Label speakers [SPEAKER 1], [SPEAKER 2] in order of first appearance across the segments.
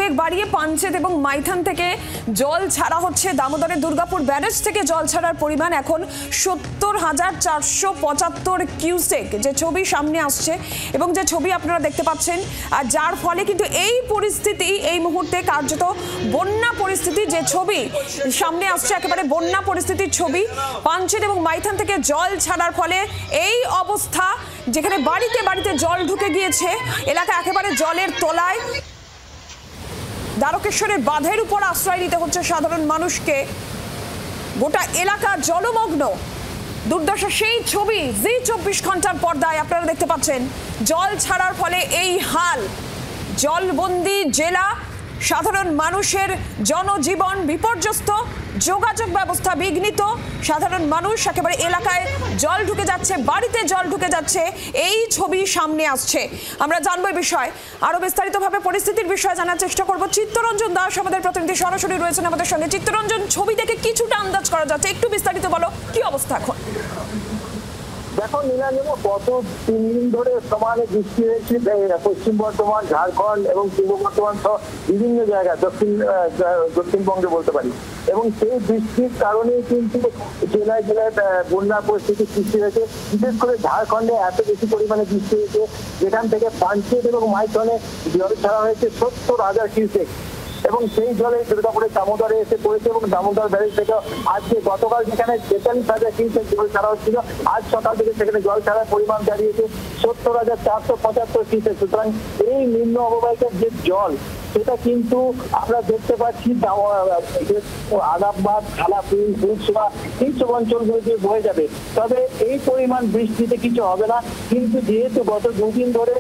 [SPEAKER 1] উদ্বেগ বাড়িয়ে পাঞ্চেত এবং মাইথন থেকে জল ছাড়া হচ্ছে। দামোদরের দুর্গাপুর ব্যারেজ থেকে জল ছাড়ার পরিমাণ এখন 70,475 কিউসেক, যে ছবি সামনে আসছে এবং যে ছবি আপনারা দেখতে পাচ্ছেন, আর যার ফলে কিন্তু এই পরিস্থিতি এই মুহূর্তে কার্যত বন্যা পরিস্থিতি, যে ছবি সামনে আসছে একেবারে বন্যা পরিস্থিতির ছবি। পাঞ্চেত এবং মাইথন থেকে জল ছাড়ার ফলে এই অবস্থা, যেখানে বাড়িতে বাড়িতে জল ঢুকে গিয়েছে, এলাকা একেবারে জলের তলায়। দ্বারকেশ্বরের বাঁধের উপর আশ্রয় নিতে হচ্ছে সাধারণ মানুষকে। গোটা এলাকা জলমগ্ন। দুর্দশা সেই ছবি জি 24 ঘন্টার পর্দায় আপনারা দেখতে পাচ্ছেন। জল ছাড়ার ফলে এই হাল, জলবন্দি জেলা, সাধারণ মানুষের জনজীবন বিপর্যস্ত, যোগাযোগ ব্যবস্থা বিঘ্নিত। সাধারণ মানুষ একেবারে এলাকায় জল ঢুকে যাচ্ছে, বাড়িতে জল ঢুকে যাচ্ছে, এই ছবি সামনে আসছে। আমরা জানবো এই বিষয় আরো বিস্তারিতভাবে, পরিস্থিতির বিষয়ে জানার চেষ্টা করব। চিত্তরঞ্জন দাস আমাদের প্রতিনিধি সরাসরি রয়েছেন আমাদের সঙ্গে। চিত্তরঞ্জন, ছবি থেকে কিছুটা আন্দাজ করা যাচ্ছে, একটু বিস্তারিত বলো কি অবস্থা এখন?
[SPEAKER 2] দেখো নীলাঞ্জন, গত 3 দিন ধরে সমানে বৃষ্টি হয়েছে পশ্চিম বর্ধমান, ঝাড়খণ্ড এবং পূর্ব বর্ধমান সহ বিভিন্ন জায়গায়, দক্ষিণবঙ্গে বলতে পারি। এবং সেই বৃষ্টির কারণে কিন্তু জেলায় জেলায় বন্যার পরিস্থিতি সৃষ্টি হয়েছে। বিশেষ করে ঝাড়খণ্ডে এত বেশি পরিমাণে বৃষ্টি হয়েছে, যেখান থেকে পাঞ্চেত এবং মাইথনে জল ছাড়া হয়েছে 70,000 কিউসেক। এবং সেই জলে দুর্গাপুরের দামোদরে এসে পড়েছে এবং দামোদর ব্যারেজ থেকে আজকে গতকাল যেখানে 43,000 কিউসেক জল ছাড়া হচ্ছিল, আজ সকাল থেকে সেখানে জল ছাড়ার পরিমাণ দাঁড়িয়েছে 70,475 কিউসেক। সুতরাং এই নিম্ন অববাহিকার যে জল, সেটা কিন্তু আমরা দেখতে পাচ্ছি আরামবাগ, খালাপুর, ফুলসুয়া এইসব অঞ্চলগুলো দিয়ে বয়ে যাবে। তবে এই পরিমাণ বৃষ্টিতে কিছু হবে না, কিন্তু যেহেতু গত 2 দিন ধরে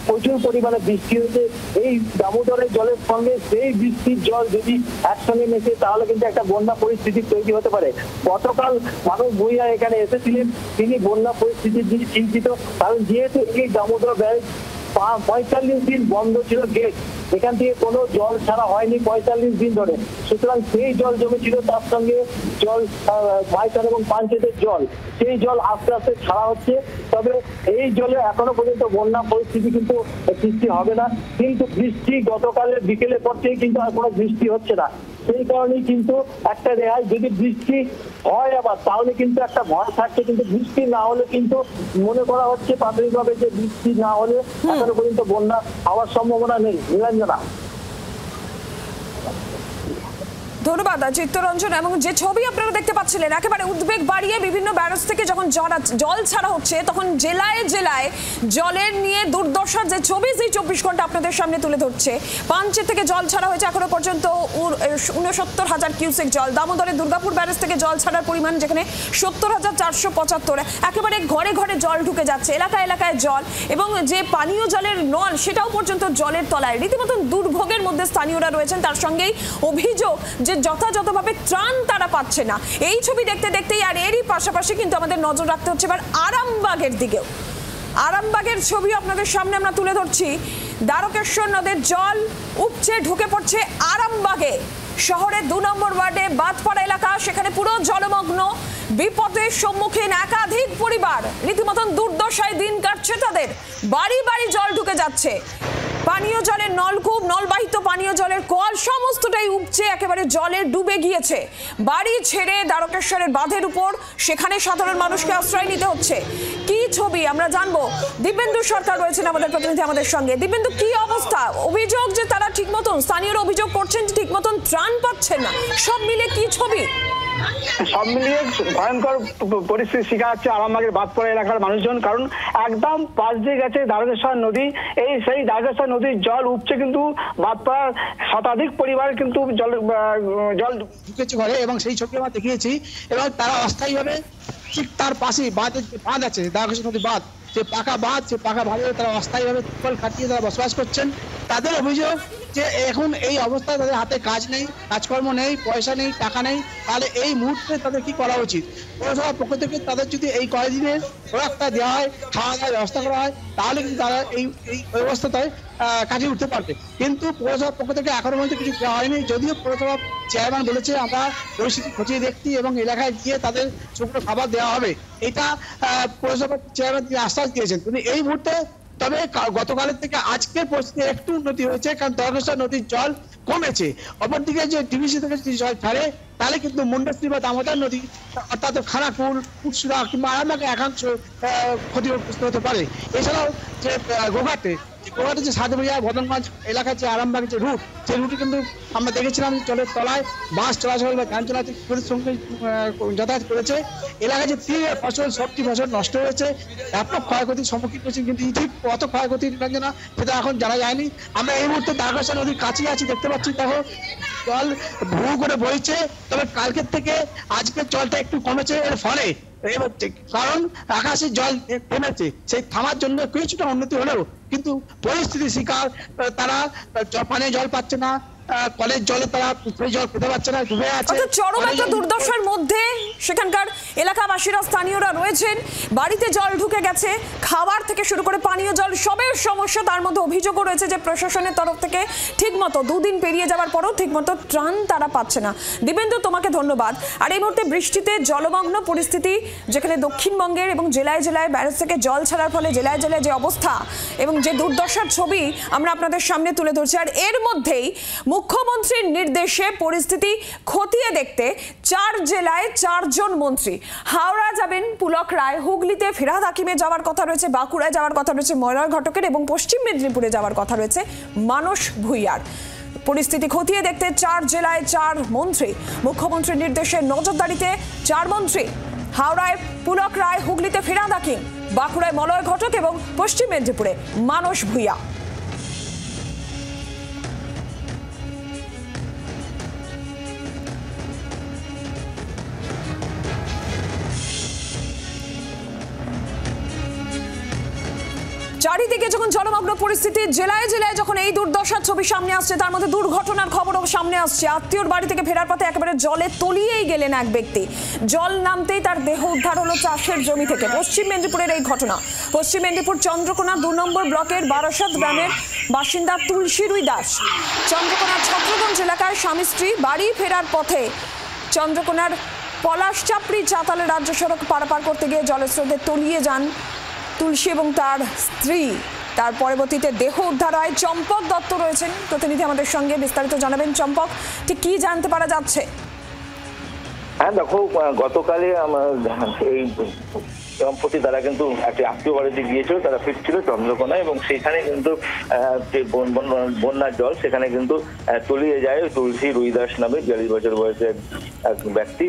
[SPEAKER 2] প্রচুর পরিমাণে বৃষ্টি হয়েছে, এই দামোদরের জলের সঙ্গে সেই বৃষ্টির জল যদি একসঙ্গে মেশে, তাহলে কিন্তু একটা বন্যা পরিস্থিতি তৈরি হতে পারে। গতকাল মানব ভূঁইয়া এখানে এসেছিলেন, তিনি বন্যা পরিস্থিতির দিকে চিন্তিত, কারণ যেহেতু এই দামোদর ব্যারেজ 45 দিন বন্ধ ছিল গেট, এখান থেকে কোনো জল ছাড়া হয়নি 45 দিন ধরে। সুতরাং সেই জল জমেছিল, তার সঙ্গে জল মাইথন এবং পাঞ্চেতের জল, সেই জল আস্তে আস্তে ছাড়া হচ্ছে। তবে এই জলে এখনো পর্যন্ত বন্যা পরিস্থিতি কিন্তু সৃষ্টি হবে না, কিন্তু বৃষ্টি গতকালের বিকেলের পর থেকে কিন্তু আর কোনো বৃষ্টি হচ্ছে না। সেই কারণেই কিন্তু একটা রেহাই, যদি বৃষ্টি হয় আবার তাহলে কিন্তু একটা ভয় থাকছে, কিন্তু বৃষ্টি না হলে কিন্তু মনে করা হচ্ছে প্রাথমিকভাবে যে বৃষ্টি না হলে এখনো পর্যন্ত বন্যা হওয়ার সম্ভাবনা নেই। নীলাঞ্জনা,
[SPEAKER 1] ধন্যবাদ চিত্তরঞ্জন। এবং যে ছবি আপনারা দেখতে পাচ্ছিলেন, একেবারে উদ্বেগ বাড়িয়ে বিভিন্ন ব্যারেজ থেকে যখন জল ছাড়া হচ্ছে, তখন জেলায় জেলায় জলের নিয়ে দুর্দশা যে ছবি জি 24 ঘন্টা আপনাদের সামনে তুলে ধরছে। পাঞ্চেত থেকে জল ছাড়া হয়েছে এখনো পর্যন্ত 69,000 কিউসেক জল। দামোদরের দুর্গাপুর ব্যারেজ থেকে জল ছাড়ার পরিমাণ যেখানে 70,475, একেবারে ঘরে ঘরে জল ঢুকে যাচ্ছে, এলাকায় এলাকায় জল। এবং যে পানীয় জলের নল, সেটাও পর্যন্ত জলের তলায়। রীতিমতন দুর্ভোগের মধ্যে স্থানীয়রা রয়েছেন। তার সঙ্গেই অভিযোগ যে যথাযথভাবে ত্রাণ তারা পাচ্ছে না। এই ছবি দেখতে দেখতেই আর এরই পাশাপাশি কিন্তু আমাদের নজর রাখতে হচ্ছে এবার আরামবাগের দিকেও। আরামবাগের ছবি আপনাদের সামনে আমরা তুলে ধরছি। দ্বারকেশ্বর নদের জল উপচে ঢুকে পড়ছে আরামবাগে। শহরের 2 নম্বর ওয়ার্ডে বাঁধপাড়া এলাকা, সেখানে পুরো জলমগ্ন। বিপদের সম্মুখীন একাধিক পরিবার, রীতিমতন দুর্দশায় দিন কাটছে তাদের। বাড়ি বাড়ি জল ঢুকে যাচ্ছে। পানীয় জলের নলকূপ, নলবাহিত পানীয় জলের কল সমস্তটাই উপচে একেবারে জলে ডুবে গিয়েছে। বাড়ি ছেড়ে দ্বারকেশ্বরের বাঁধের উপর, সেখানে সাধারণ মানুষকে আশ্রয় নিতে হচ্ছে। কি ছবি আমরা জানবো। দিব্যেন্দু সরকার রয়েছেন আমাদের প্রতিনিধি আমাদের সঙ্গে। দিব্যেন্দু, কি অবস্থা? অভিযোগ যে তারা ঠিক মতন, স্থানীয়রা অভিযোগ করছেন যে ঠিক মতন ত্রাণ পাচ্ছেন না, সব মিলে কি ছবি?
[SPEAKER 3] সব মিলিয়ে ভয়ঙ্কর পরিস্থিতি শিকার হচ্ছে আরামবাগের বাঁধপাড়া এলাকার মানুষজন, কারণ একদম পাশ দিয়ে গেছে দ্বারকেশ্বর নদী। সেই দ্বারকেশ্বর নদীর জল উপচে কিন্তু বাঁধপাড়ার শতাধিক পরিবার কিন্তু জল ঢুকেছে ঘরে, এবং সেই ছবি আমরা দেখিয়েছি। এবং তারা অস্থায়ীভাবে ঠিক তার পাশেই বাঁধ আছে, দ্বারকেশ্বর নদী বাঁধ, যে পাকা বাঁধ, সে পাকা বাঁধে তারা অস্থায়ীভাবে ত্রিপল খাটিয়ে তারা বসবাস করছেন। তাদের অভিযোগ যে এখন এই অবস্থায় তাদের হাতে কাজ নেই, কাজকর্ম নেই, পয়সা নেই, টাকা নেই। তাহলে এই মুহূর্তে তাদের কি করা উচিত? পৌরসভার পক্ষ থেকে তাদের যদি এই কয়েকদিনের খোরাকটা দেওয়া হয়, খাওয়া দাওয়ার ব্যবস্থা করা হয়, তাহলে কিন্তু তারা এই অবস্থায় কাটিয়ে উঠতে পারবে। কিন্তু পৌরসভার পক্ষ থেকে এখনো পর্যন্ত কিছু দেওয়া হয়নি। যদিও পৌরসভা চেয়ারম্যান বলেছে আমরা পরিস্থিতি খতিয়ে দেখছি এবং এলাকায় গিয়ে তাদের শুকনো খাবার দেওয়া হবে, এটা পৌরসভার চেয়ারম্যান তিনি আশ্বাস দিয়েছেন। তিনি এই মুহূর্তে
[SPEAKER 4] তবে গতকালের থেকে আজকের পরিস্থিতি একটু উন্নতি হয়েছে, কারণ তারকেশ্বর নদীর জল কমেছে। অপরদিকে যে ডিভিসি থেকে যদি জল ছাড়ে তাহলে কিন্তু মুন্ডাশ্রী বা দামোদর নদী অর্থাৎ খানাকুল, কুটসুরা কিংবা আরামবাগে একাংশ ক্ষতিগ্রস্ত হতে পারে। এছাড়াও যে গোঘাটে যে সাতবাড়িয়া বদনগঞ্জ এলাকার যে আরামবাগের যে রুট, সেই রুটে কিন্তু আমরা দেখেছিলাম জলের তলায় বাস চলাচল বা যান চলাচলের সঙ্গে যাতায়াত করেছে। এলাকায় যে তীরের ফসল, সবজি ফসল নষ্ট হয়েছে, ব্যাপক ক্ষয়ক্ষতির সম্মুখীন হয়েছে, কিন্তু ঠিক কত ক্ষয়ক্ষতি না সেটা এখন জানা যায়নি। আমরা এই মুহূর্তে তারকেশ্বর নদীর কাছেই আছি, দেখতে পাচ্ছি দেখো জল ভু করে বইছে। তবে কালকের থেকে আজকের জলটা একটু কমেছে, এর ফলে কারণ আকাশে জল থেমেছে, সেই থামার জন্য কিছুটা উন্নতি হলেও কিন্তু পরিস্থিতি শিকার তারা পানীয় জল পাচ্ছে না, কলের জলে তারা সেই জল খেতে পারছে না, ডুবে আছে।
[SPEAKER 1] চরম একটা দুর্দশার মধ্যে সেখানকার এলাকাবাসীরা, স্থানীয়রা রয়েছেন। বাড়িতে জল ঢুকে গেছে, খাবার থেকে শুরু করে পানীয় জল সবের সমস্যা। তার মধ্যে অভিযোগও রয়েছে যে প্রশাসনের তরফ থেকে ঠিকমতো দুদিন পেরিয়ে যাওয়ার পরও ঠিকমতো ত্রাণ তারা পাচ্ছে না। দিবেন্দু, তোমাকে ধন্যবাদ। আর এই মুহূর্তে বৃষ্টিতে জলমগ্ন পরিস্থিতি, যেখানে দক্ষিণবঙ্গের এবং জেলায় জেলায় ব্যারেজ থেকে জল ছাড়ার ফলে জেলায় জেলায় যে অবস্থা এবং যে দুর্দশার ছবি আমরা আপনাদের সামনে তুলে ধরছি। আর এর মধ্যেই মুখ্যমন্ত্রীর নির্দেশে পরিস্থিতি খতিয়ে দেখতে 4 জেলায় 4 জন মন্ত্রী। হাওড়া যাবেন পুলক রায়, হুগলিতে ফিরহাদ হাকিমে যাওয়ার কথা রয়েছে, বাঁকুড়ায় যাওয়ার কথা রয়েছে মলয় ঘটকের, এবং পশ্চিম মেদিনীপুরে যাওয়ার কথা রয়েছে মানস ভূঁইয়ার। পরিস্থিতি খতিয়ে দেখতে 4 জেলায় 4 মন্ত্রী। মুখ্যমন্ত্রীর নির্দেশে নজরদারিতে 4 মন্ত্রী। হাওড়ায় পুলক রায়, হুগলিতে ফিরহাদ হাকিম, বাঁকুড়ায় মলয় ঘটক এবং পশ্চিম মেদিনীপুরে মানস ভূঁইয়া। চারিদিকে যখন জলমগ্ন পরিস্থিতি, জেলায় জেলায় যখন এই দুর্দশার ছবি সামনে আসছে, তার মধ্যে দুর্ঘটনার খবরও সামনে আসছে। আত্মীয়র বাড়ি থেকে ফেরার পথে একেবারে জলে তলিয়েই গেলেন এক ব্যক্তি। জল নামতেই তার দেহ উদ্ধার হলো চাষের জমি থেকে। পশ্চিম মেদিনীপুরের এই ঘটনা। পশ্চিম মেদিনীপুর চন্দ্রকোনা 2 নম্বর ব্লকের বারাসাত গ্রামের বাসিন্দা তুলসী রুই দাস। চন্দ্রকোনা ছত্রগঞ্জ এলাকায় স্বামী স্ত্রী বাড়ি ফেরার পথে চন্দ্রকোনার পলাশচাপড়ি চাতালে রাজ্য সড়ক পারাপার করতে গিয়ে জলের স্রোতে তলিয়ে যান তুলসী এবং তার স্ত্রী। তার পরবর্তীতে দেহ উদ্ধার হয়। চম্পক দত্ত রয়েছেন প্রতিনিধি আমাদের সঙ্গে, বিস্তারিত জানাবেন। চম্পক, ঠিক কি জানতে পারা যাচ্ছে?
[SPEAKER 5] হ্যাঁ দেখো, গতকালে আমার এই দম্পতি তারা কিন্তু একটা আত্মীয় বাড়িতে গিয়েছিল, তারা ফিরছিল চন্দ্রকোনায়, এবং সেখানে কিন্তু যে বন্যার জল সেখানে কিন্তু তলিয়ে যায় তুলসী রুই দাস নামে 42 বছর বয়সে এক ব্যক্তি।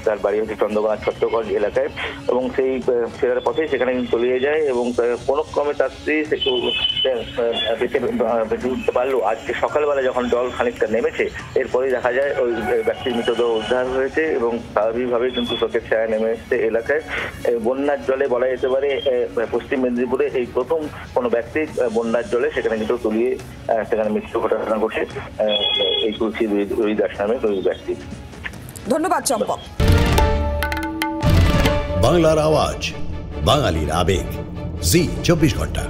[SPEAKER 5] তার বাড়ি হচ্ছে চন্দ্রকোনা ছত্রগঞ্জ এলাকায়, এবং সেই ফেরার পথে সেখানে কিন্তু তলিয়ে যায় এবং কোনো ক্রমে তার স্ত্রী বেঁচে উঠতে পারলো। আজকে সকালবেলা যখন জল খানিকটা নেমেছে, এরপরেই দেখা যায় ওই ব্যক্তির মৃতদেহ উদ্ধার হয়েছে এবং স্বাভাবিকভাবে কিন্তু চোখের ছায়া নেমে এসছে এলাকায়। বন্যার জলে বলা যেতে পারে পশ্চিম মেদিনীপুরে এই প্রথম কোনো ব্যক্তি বন্যার জলে সেখানে কিন্তু তলিয়ে সেখানে মৃত্যু ঘটনা ঘটে এই তুলসী রুই দাস নামে ওই ব্যক্তি।
[SPEAKER 1] ধন্যবাদ চম্পক।
[SPEAKER 6] বাংলার আওয়াজ, বাঙালির আবেগ, জি 24 ঘন্টা।